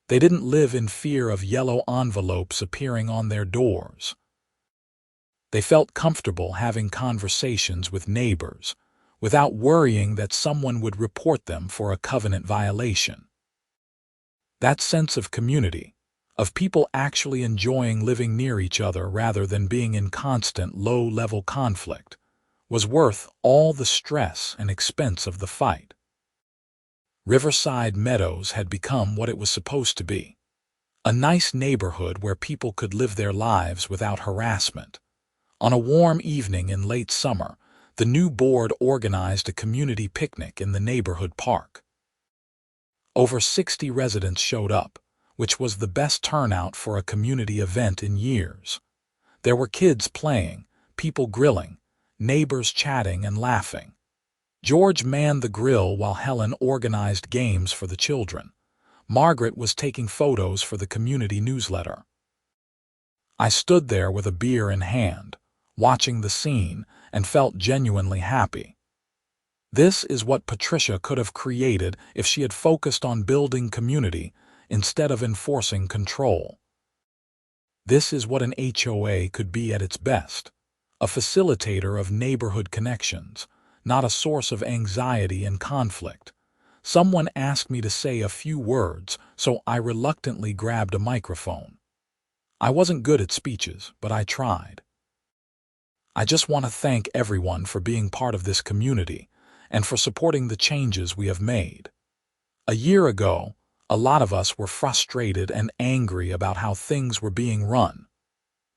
They didn't live in fear of yellow envelopes appearing on their doors. They felt comfortable having conversations with neighbors, without worrying that someone would report them for a covenant violation. That sense of community, of people actually enjoying living near each other rather than being in constant low-level conflict, was worth all the stress and expense of the fight. Riverside Meadows had become what it was supposed to be, a nice neighborhood where people could live their lives without harassment. On a warm evening in late summer, the new board organized a community picnic in the neighborhood park. Over 60 residents showed up, which was the best turnout for a community event in years. There were kids playing, people grilling, neighbors chatting and laughing. George manned the grill while Helen organized games for the children. Margaret was taking photos for the community newsletter. I stood there with a beer in hand, watching the scene, and felt genuinely happy. This is what Patricia could have created if she had focused on building community instead of enforcing control. This is what an HOA could be at its best, a facilitator of neighborhood connections, not a source of anxiety and conflict. Someone asked me to say a few words, so I reluctantly grabbed a microphone. I wasn't good at speeches, but I tried. I just want to thank everyone for being part of this community and for supporting the changes we have made. A year ago, a lot of us were frustrated and angry about how things were being run.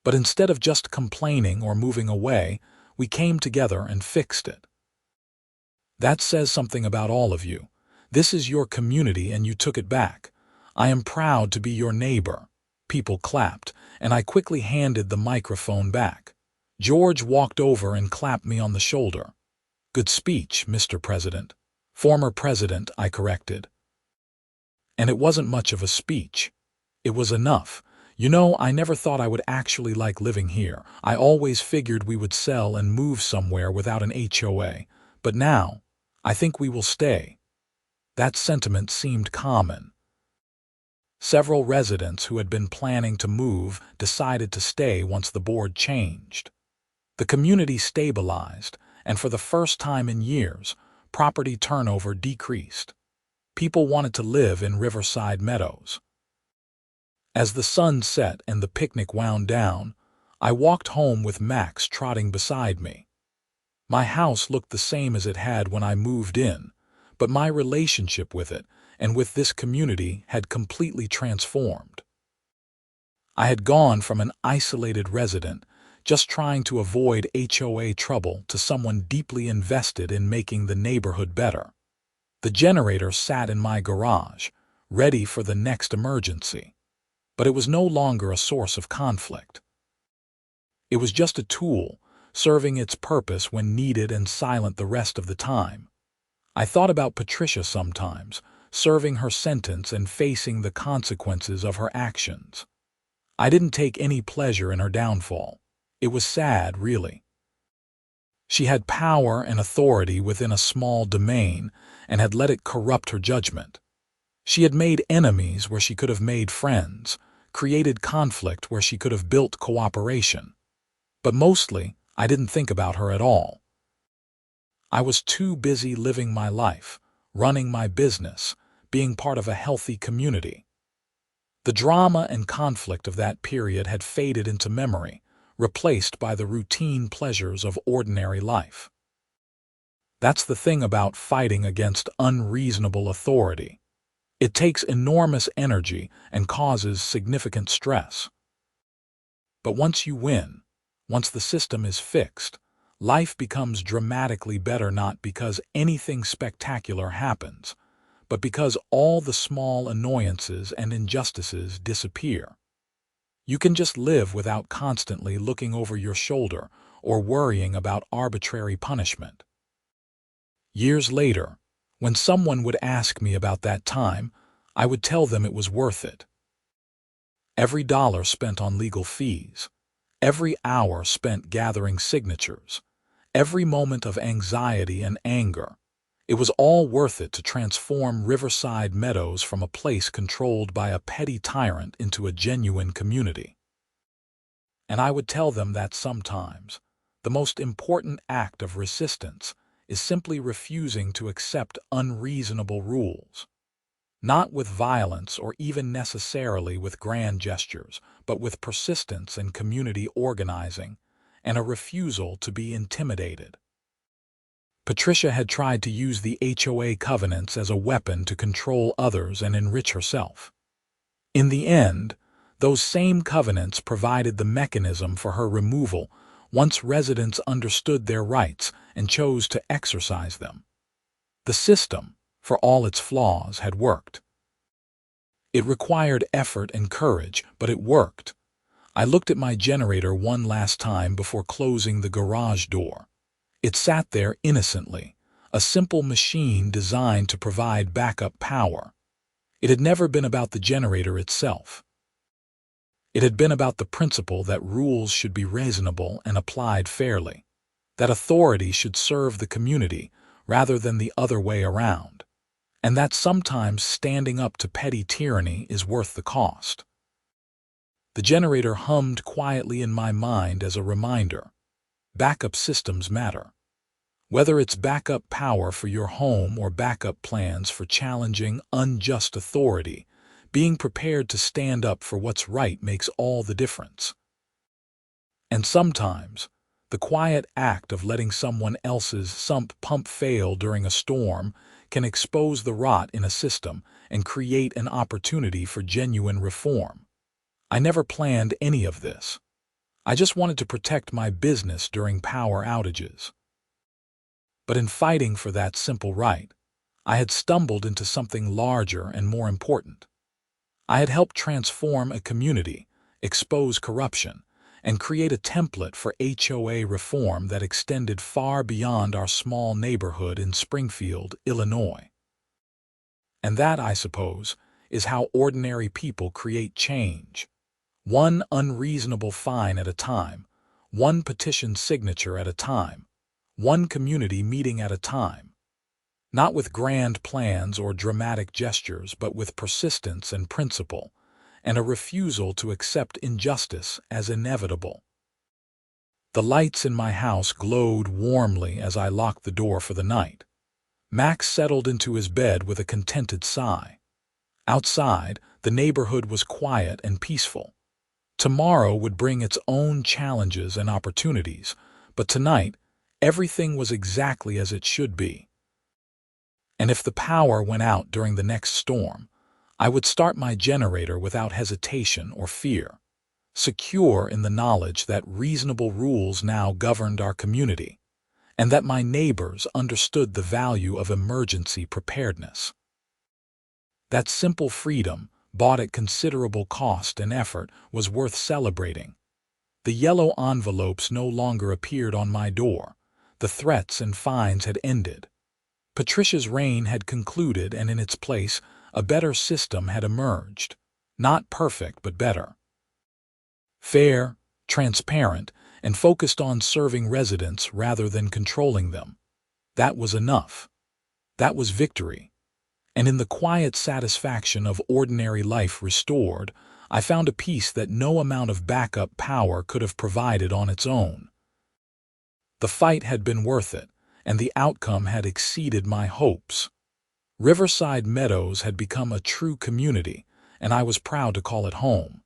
But instead of just complaining or moving away, we came together and fixed it. That says something about all of you. This is your community and you took it back. I am proud to be your neighbor. People clapped, and I quickly handed the microphone back. George walked over and clapped me on the shoulder. Good speech, Mr. President. Former President, I corrected. And it wasn't much of a speech. It was enough. You know, I never thought I would actually like living here. I always figured we would sell and move somewhere without an HOA. But now, I think we will stay. That sentiment seemed common. Several residents who had been planning to move decided to stay once the board changed. The community stabilized, and for the first time in years, property turnover decreased. People wanted to live in Riverside Meadows. As the sun set and the picnic wound down, I walked home with Max trotting beside me. My house looked the same as it had when I moved in, but my relationship with it and with this community had completely transformed. I had gone from an isolated resident, just trying to avoid HOA trouble, to someone deeply invested in making the neighborhood better. The generator sat in my garage, ready for the next emergency. But it was no longer a source of conflict. It was just a tool, serving its purpose when needed and silent the rest of the time. I thought about Patricia sometimes, serving her sentence and facing the consequences of her actions. I didn't take any pleasure in her downfall. It was sad, really. She had power and authority within a small domain and had let it corrupt her judgment. She had made enemies where she could have made friends, created conflict where she could have built cooperation. But mostly, I didn't think about her at all. I was too busy living my life, running my business, being part of a healthy community. The drama and conflict of that period had faded into memory, replaced by the routine pleasures of ordinary life. That's the thing about fighting against unreasonable authority. It takes enormous energy and causes significant stress. But once you win, once the system is fixed, life becomes dramatically better, not because anything spectacular happens, but because all the small annoyances and injustices disappear. You can just live without constantly looking over your shoulder or worrying about arbitrary punishment. Years later, when someone would ask me about that time, I would tell them it was worth it. Every dollar spent on legal fees, every hour spent gathering signatures, every moment of anxiety and anger, it was all worth it to transform Riverside Meadows from a place controlled by a petty tyrant into a genuine community. And I would tell them that sometimes the most important act of resistance is simply refusing to accept unreasonable rules. Not with violence or even necessarily with grand gestures, but with persistence and community organizing, and a refusal to be intimidated. Patricia had tried to use the HOA covenants as a weapon to control others and enrich herself. In the end, those same covenants provided the mechanism for her removal once residents understood their rights and chose to exercise them. The system, for all its flaws, had worked. It required effort and courage, but it worked. I looked at my generator one last time before closing the garage door. It sat there innocently, a simple machine designed to provide backup power. It had never been about the generator itself. It had been about the principle that rules should be reasonable and applied fairly, that authority should serve the community rather than the other way around, and that sometimes standing up to petty tyranny is worth the cost. The generator hummed quietly in my mind as a reminder. Backup systems matter. Whether it's backup power for your home or backup plans for challenging unjust authority, being prepared to stand up for what's right makes all the difference. And sometimes, the quiet act of letting someone else's sump pump fail during a storm can expose the rot in a system and create an opportunity for genuine reform. I never planned any of this. I just wanted to protect my business during power outages. But in fighting for that simple right, I had stumbled into something larger and more important. I had helped transform a community, expose corruption, and create a template for HOA reform that extended far beyond our small neighborhood in Springfield, Illinois. And that, I suppose, is how ordinary people create change. One unreasonable fine at a time, one petition signature at a time, one community meeting at a time. Not with grand plans or dramatic gestures, but with persistence and principle, and a refusal to accept injustice as inevitable. The lights in my house glowed warmly as I locked the door for the night. Max settled into his bed with a contented sigh. Outside, the neighborhood was quiet and peaceful. Tomorrow would bring its own challenges and opportunities, but tonight, everything was exactly as it should be. And if the power went out during the next storm, I would start my generator without hesitation or fear, secure in the knowledge that reasonable rules now governed our community, and that my neighbors understood the value of emergency preparedness. That simple freedom, bought at considerable cost and effort, was worth celebrating. The yellow envelopes no longer appeared on my door. The threats and fines had ended. Patricia's reign had concluded, and in its place, a better system had emerged. Not perfect, but better. Fair, transparent, and focused on serving residents rather than controlling them. That was enough. That was victory. And in the quiet satisfaction of ordinary life restored, I found a peace that no amount of backup power could have provided on its own. The fight had been worth it, and the outcome had exceeded my hopes. Riverside Meadows had become a true community, and I was proud to call it home.